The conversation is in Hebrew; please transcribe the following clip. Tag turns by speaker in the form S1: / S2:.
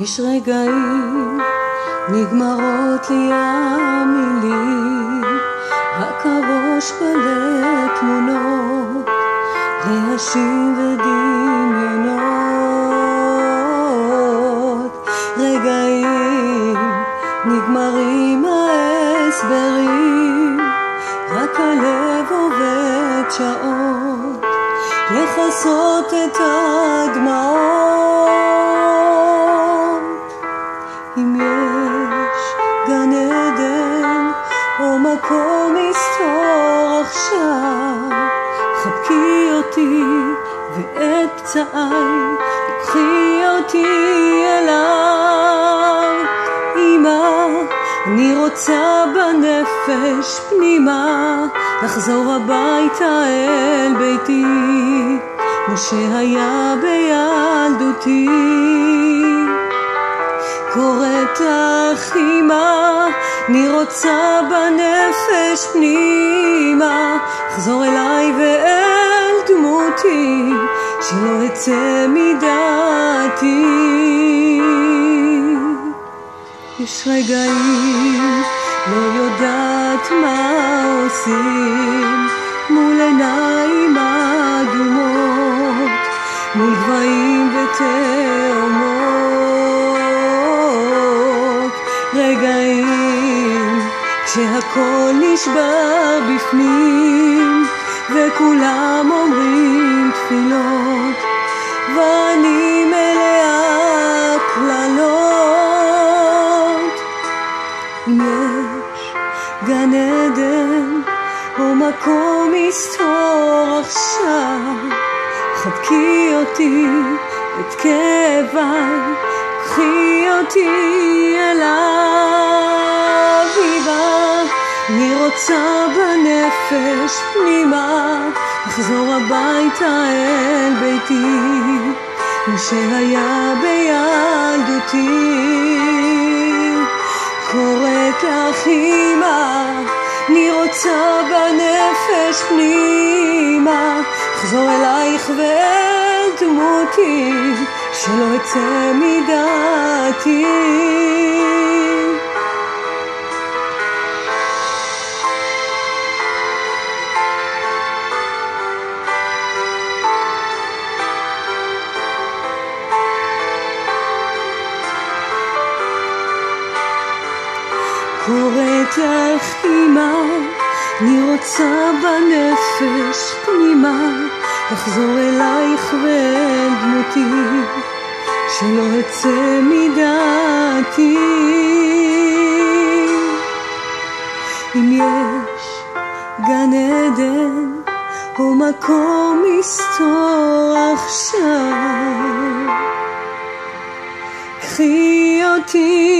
S1: יש רגעים נגמרות לי המילים, רק הראש מלא תמונות, רעשים ודמיונות. רגעים נגמרים ההסברים, רק הלב עובד שעות לכסות את הדמעות. אם יש גן עדן או מקום מסתור עכשיו, חבקי אותי ואת פצעי קחי אותי אליו. אמא, אני רוצה בנפש פנימה לחזור הביתה אל ביתי, כמו שהיה בילדותי. קוראת לך אמא, אני רוצה בנפש פנימה, חזור אליי ואל דמותי, שלא אצא מדעתי. יש רגעים לא יודעת מה עושים, מול עיניים אדומות, מול גבהים ותאומות. רגעים כשהכל נשבר בפנים, וכולם אומרים תפילות, ואני מלאה קללות. אם יש גן עדן או מקום מסתור עכשיו, חבקי אותי את כאביי, קחי אותי אליו. אמא, אני רוצה בנפש פנימה לחזור הביתה אל ביתי, כמו שהיה בילדותי. קוראת לך אמא, אני רוצה בנפש פנימה, חזור אלייך ואל דמותי, שלא אצא מדעתי. קוראת לך אמא, אני רוצה בנפש פנימה לחזור אלייך ואל דמותי, שלא אצא מדעתי. אם יש גן עדן או מקום מסתור עכשיו, קחי אותי